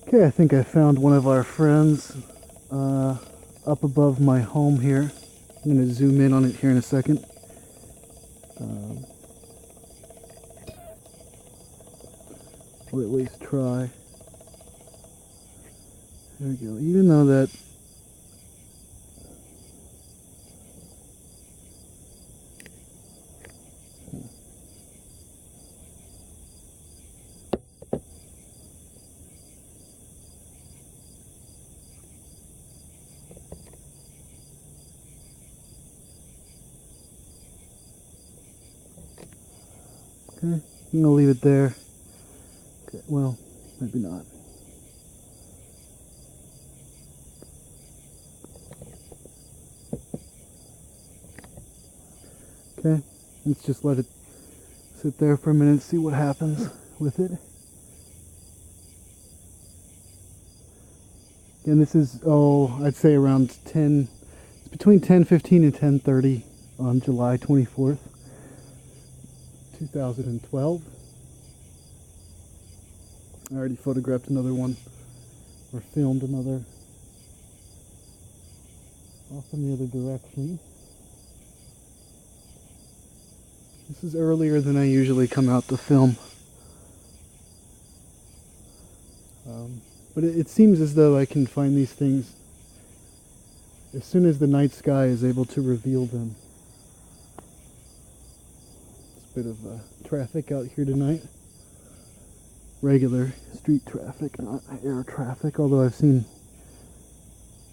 Okay, I think I found one of our friends up above my home here. I'm going to zoom in on it here in a second. Or at least try. There we go. Even though that okay, I'm going to leave it there. Okay, well, maybe not. Okay, let's just let it sit there for a minute and see what happens with it. Again, this is, I'd say around 10, it's between 10:15 and 10:30 on July 24th, 2012. I already photographed another one, or filmed another, off in the other direction. This is earlier than I usually come out to film. But it seems as though I can find these things as soon as the night sky is able to reveal them. It's a bit of traffic out here tonight. Regular street traffic, not air traffic, although I've seen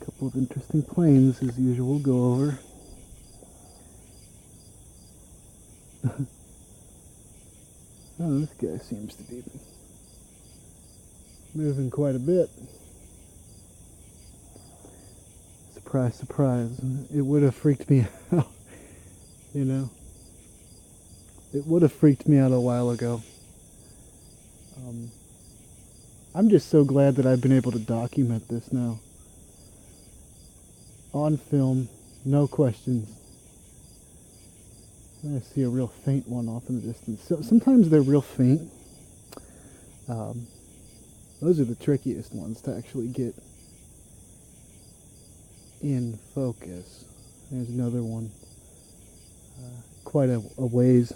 a couple of interesting planes, as usual, go over. Oh, this guy seems to be moving quite a bit. Surprise, surprise. It would have freaked me out, you know. It would have freaked me out a while ago. I'm just so glad that I've been able to document this now. On film, no questions. I see a real faint one off in the distance. So sometimes they're real faint. Those are the trickiest ones to actually get in focus. There's another one. Quite a ways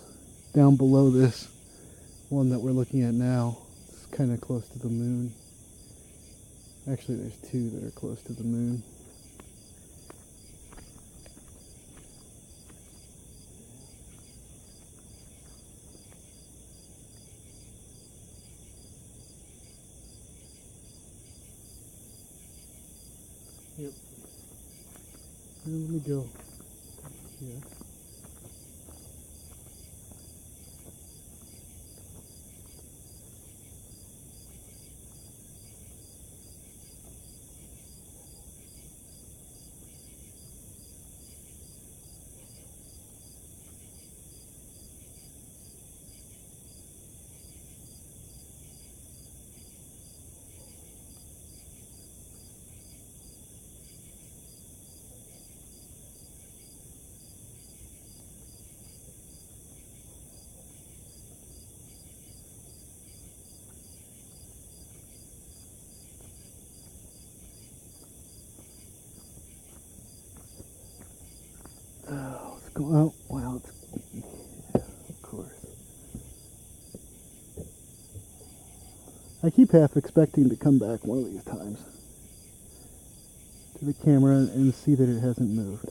down below this one that we're looking at now. It's kind of close to the moon. Actually, there's two that are close to the moon. Yep. Let me go here. Oh, it's going. Oh, wow! Yeah, of course. I keep half expecting to come back one of these times to the camera and see that it hasn't moved.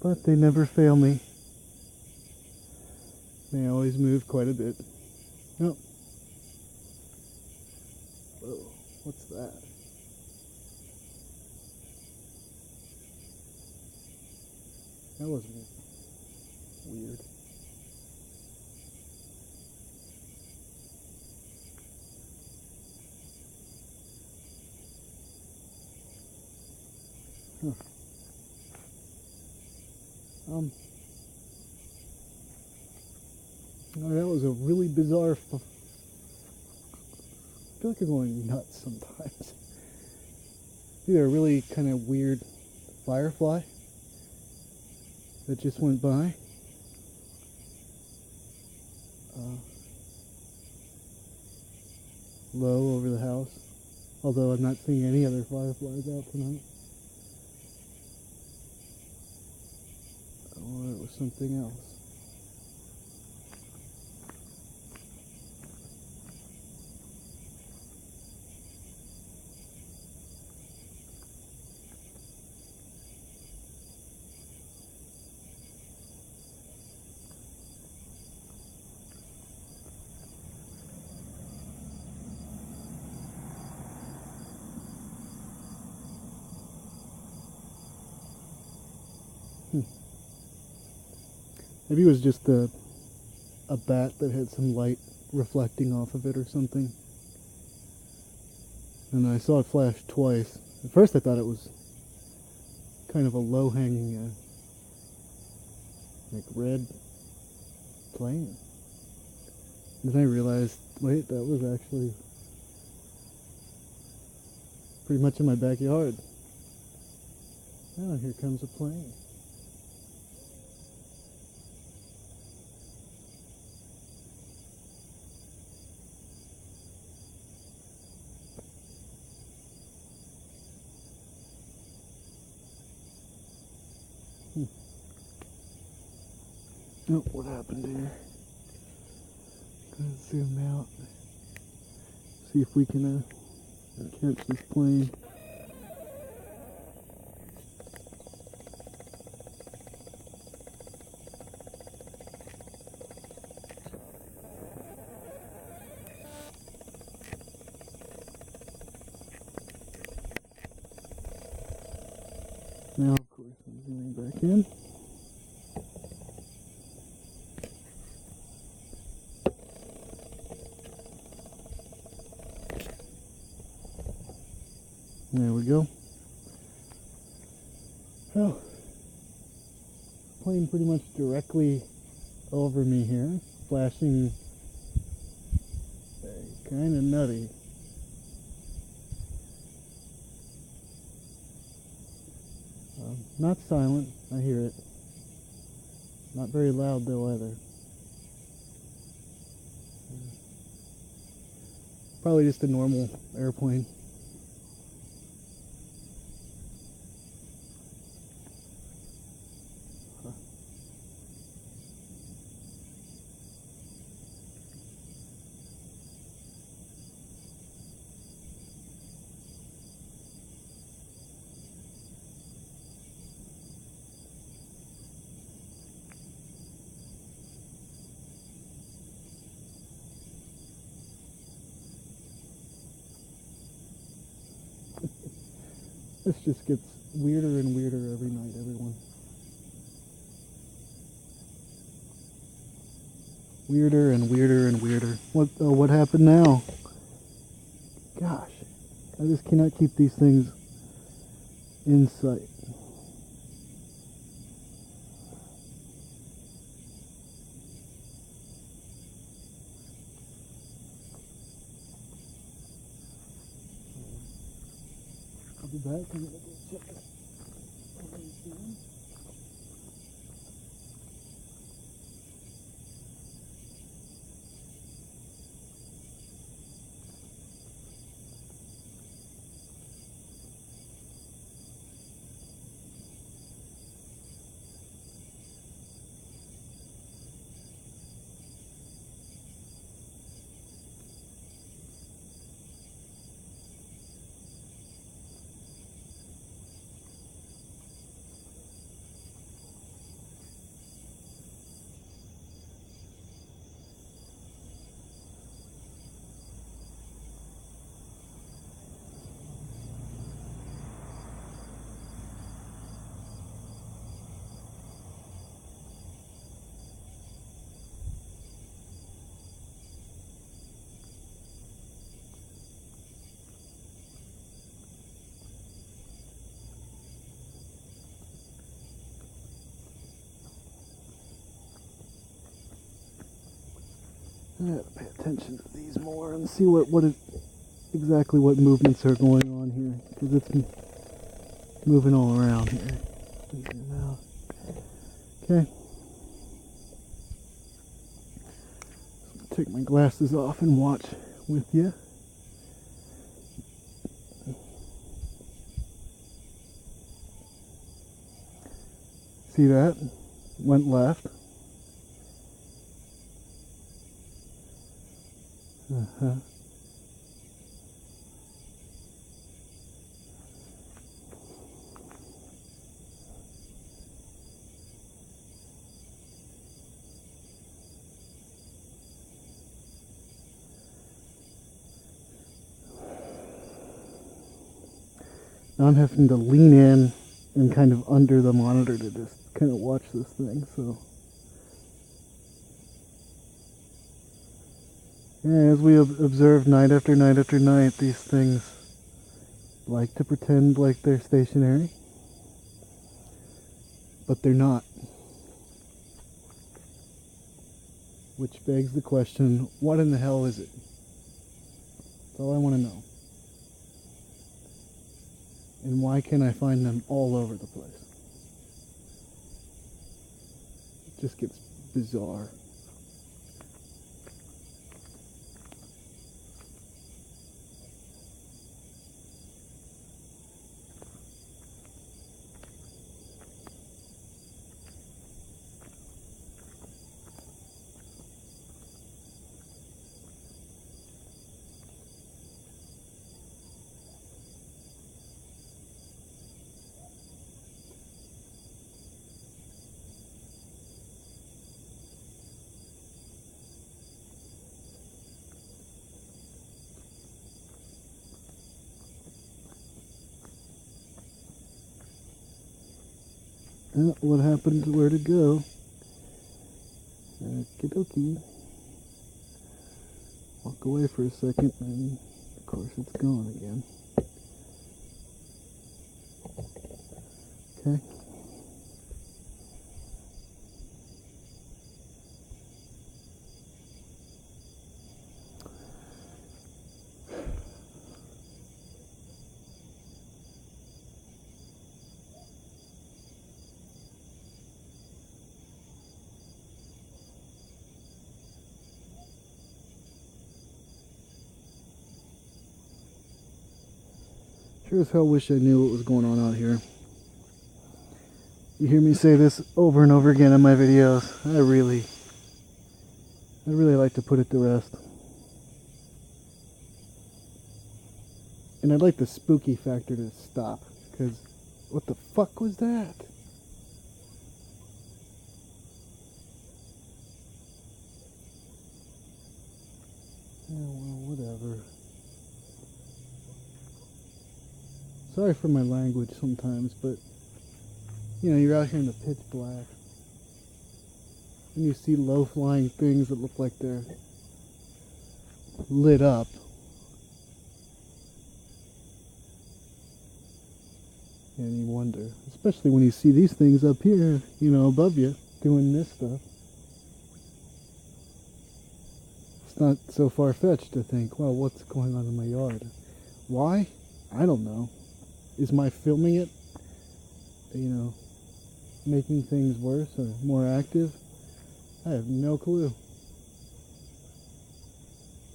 But they never fail me. They always move quite a bit. Oh. Whoa, what's that? That was weird. Huh. Oh, that was a really bizarre. I feel like I'm going nuts sometimes. Either a really kind of weird firefly that just went by. low over the house. Although I'm not seeing any other fireflies out tonight. Or it was something else. Maybe it was just a bat that had some light reflecting off of it or something. And I saw it flash twice. At first I thought it was kind of a low-hanging, like red plane. Then I realized, wait, that was actually pretty much in my backyard. Oh, here comes a plane. Oh, what happened here? Gonna zoom out. See if we can catch this plane. Now, of course, I'm zooming back in. There we go. Well, plane pretty much directly over me here, flashing kind of nutty. Not silent, I hear it. Not very loud though either. Probably just a normal airplane. This just gets weirder and weirder every night, everyone. Weirder and weirder and weirder. What happened now? Gosh, I just cannot keep these things in sight. I'll be back. I'm gonna go check it. I gotta pay attention to these more and see exactly what movements are going on here, because it's moving all around here. Okay. Take my glasses off and watch with you. See that? Went left. Uh-huh. Now I'm having to lean in and kind of under the monitor to just kind of watch this thing, so. Yeah, as we observe night after night after night, these things like to pretend like they're stationary, but they're not. Which begs the question, what in the hell is it? That's all I want to know. And why can I find them all over the place? It just gets bizarre. What happened? Where to go? Okie dokie. Walk away for a second, and of course it's gone again. Okay. Sure as hell wish I knew what was going on out here. You hear me say this over and over again in my videos. I'd really like to put it to rest. And I'd like the spooky factor to stop, because what the fuck was that? Oh, well, whatever. Sorry for my language sometimes, but, you know, you're out here in the pitch black, and you see low-flying things that look like they're lit up. And you wonder, especially when you see these things up here, you know, above you, doing this stuff. It's not so far-fetched to think, well, what's going on in my yard? Why? I don't know. Is my filming it, you know, making things worse or more active? I have no clue.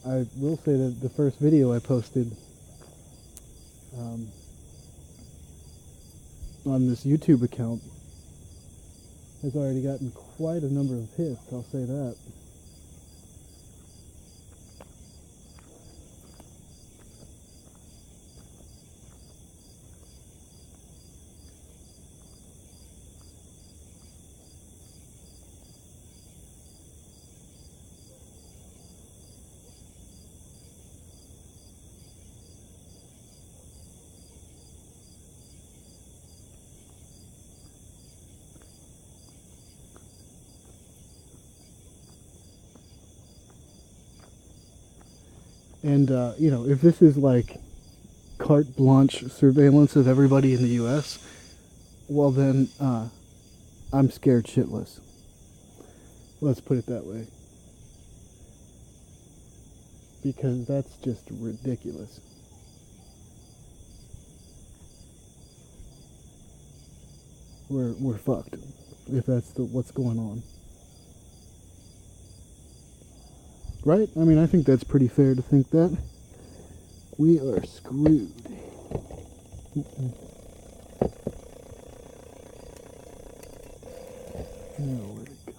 I will say that the first video I posted on this YouTube account has already gotten quite a number of hits, I'll say that. And, you know, if this is like carte blanche surveillance of everybody in the U.S., well then, I'm scared shitless. Let's put it that way. Because that's just ridiculous. We're fucked, if that's what's going on. Right? I mean, I think that's pretty fair to think that. We are screwed. Now, where'd it go?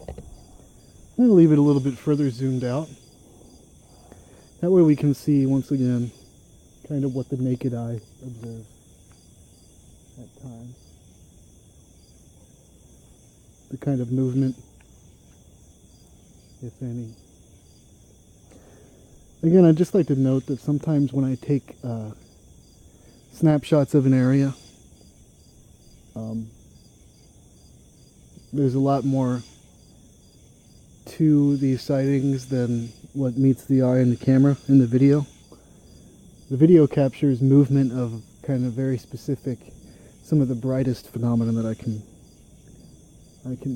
I'm going to leave it a little bit further zoomed out. That way we can see, once again, kind of what the naked eye observes at times. The kind of movement, if any. Again, I'd just like to note that sometimes when I take snapshots of an area, there's a lot more to these sightings than what meets the eye in the camera in the video. The video captures movement of kind of very specific, some of the brightest phenomena that I can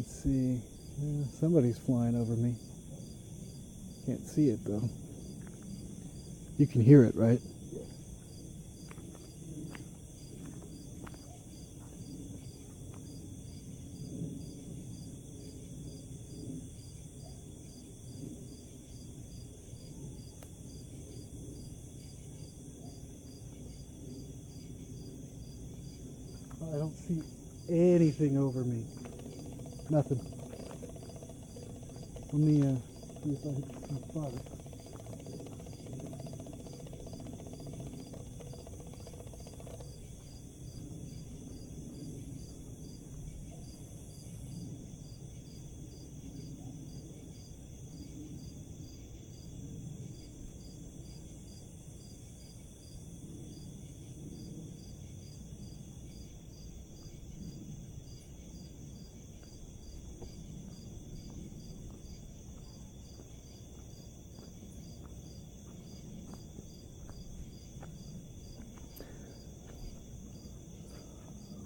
see. Yeah, somebody's flying over me. Can't see it though. You can hear it, right? I don't see anything over me. Nothing. Let me see if I can spot it.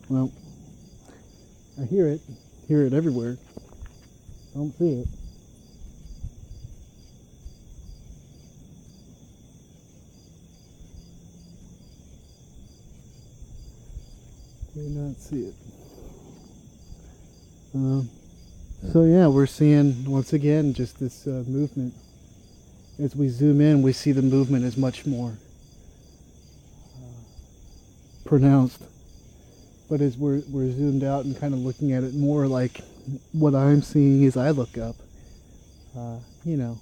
Well, I hear it everywhere. I don't see it. Do not see it. So yeah, we're seeing once again just this movement. As we zoom in, we see the movement is much more pronounced. But as we're zoomed out and kind of looking at it more like what I'm seeing as I look up, you know,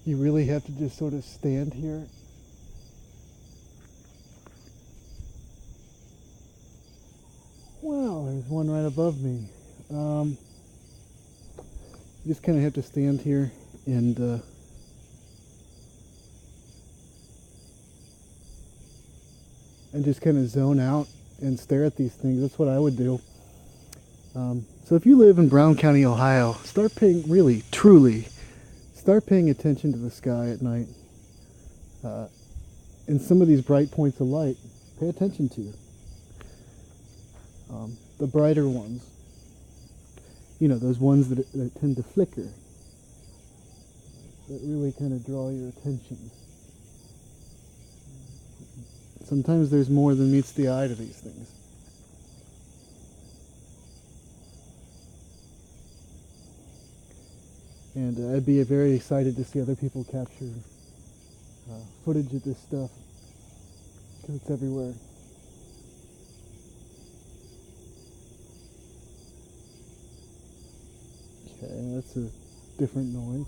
you really have to just sort of stand here. Wow, there's one right above me. You just kind of have to stand here and just kind of zone out and stare at these things. That's what I would do. So if you live in Brown County, Ohio, start paying, really, truly, start paying attention to the sky at night. And some of these bright points of light, pay attention to. The brighter ones. You know, those ones that tend to flicker. That really kind of draw your attention. Sometimes there's more than meets the eye to these things. And I'd be very excited to see other people capture footage of this stuff, because it's everywhere. Okay, that's a different noise.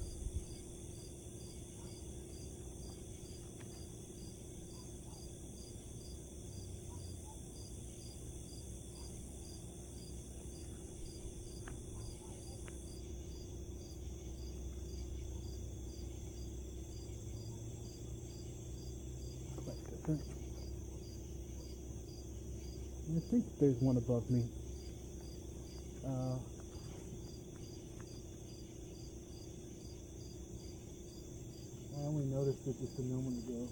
I think there's one above me. I only noticed it just a moment ago.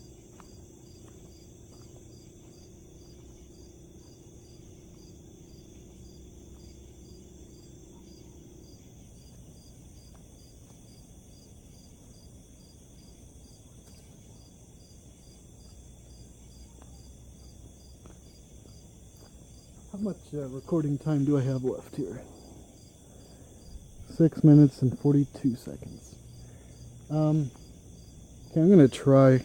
How much recording time do I have left here? 6 minutes and 42 seconds. Okay, I'm going to try.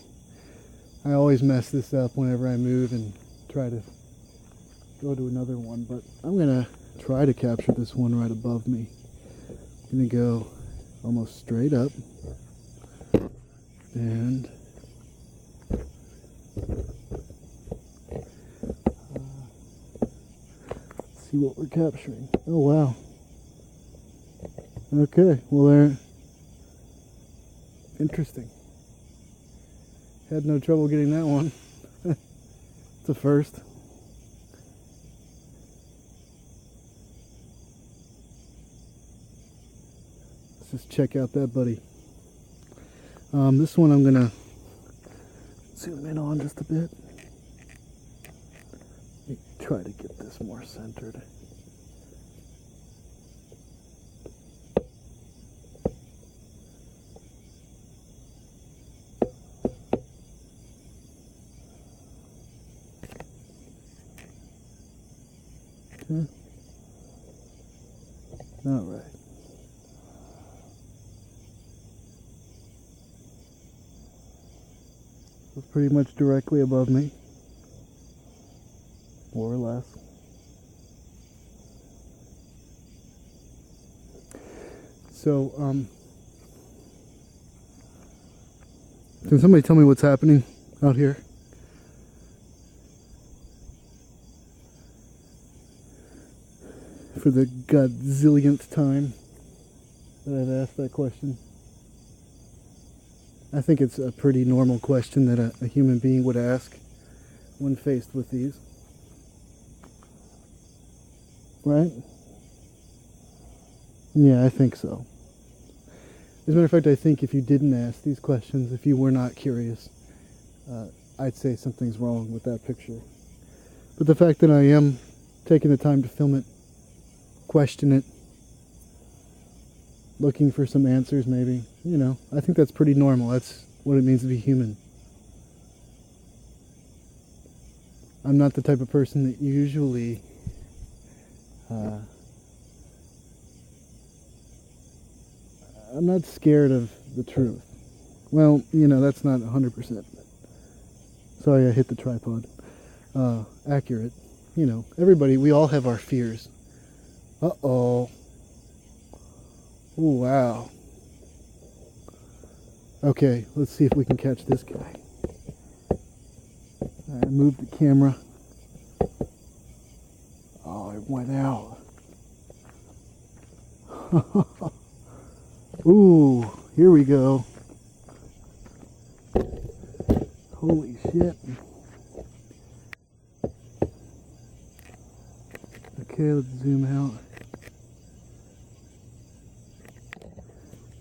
I always mess this up whenever I move and try to go to another one, but I'm gonna try to capture this one right above me. I'm gonna go almost straight up and see what we're capturing. Oh wow. Okay, well they're interesting. Had no trouble getting that one. It's a first. Let's just check out that buddy. This one I'm gonna zoom in on just a bit. Let me try to get this more centered. Okay. All right. It's pretty much directly above me, more or less. So, can somebody tell me what's happening out here? For the godzillionth time that I've asked that question. I think it's a pretty normal question that a human being would ask when faced with these. Right? Yeah, I think so. As a matter of fact, I think if you didn't ask these questions, if you were not curious, I'd say something's wrong with that picture. But the fact that I am taking the time to film it, question it, looking for some answers maybe, you know, I think that's pretty normal. That's what it means to be human. I'm not the type of person that usually I'm not scared of the truth. Well, you know, that's not 100%. Sorry, I hit the tripod. Accurate. You know, everybody, we all have our fears. Uh-oh. Oh, wow. Okay, let's see if we can catch this guy. I moved the camera. Oh, it went out. Ooh, here we go. Holy shit. Okay, let's zoom out.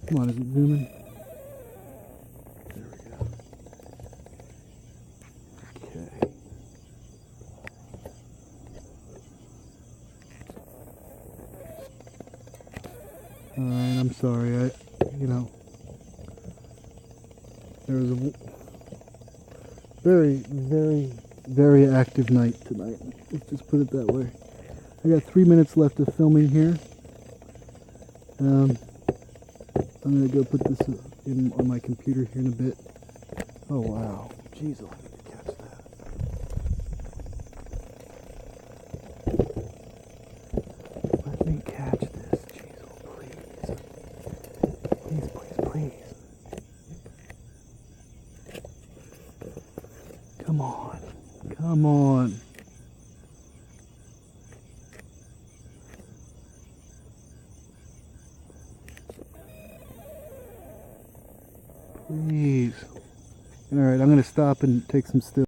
Come on, is it zooming? There we go. Okay. Alright, I'm sorry. You know, there was a very, very, very active night tonight. Let's just put it that way. I got 3 minutes left of filming here. I'm going to go put this on my computer here in a bit. Oh, wow. Jeez, I'll need to catch that. Let me catch this. Jeez, oh, please. Please, please, please. Come on. Come on. Please. Alright, I'm going to stop and take some still.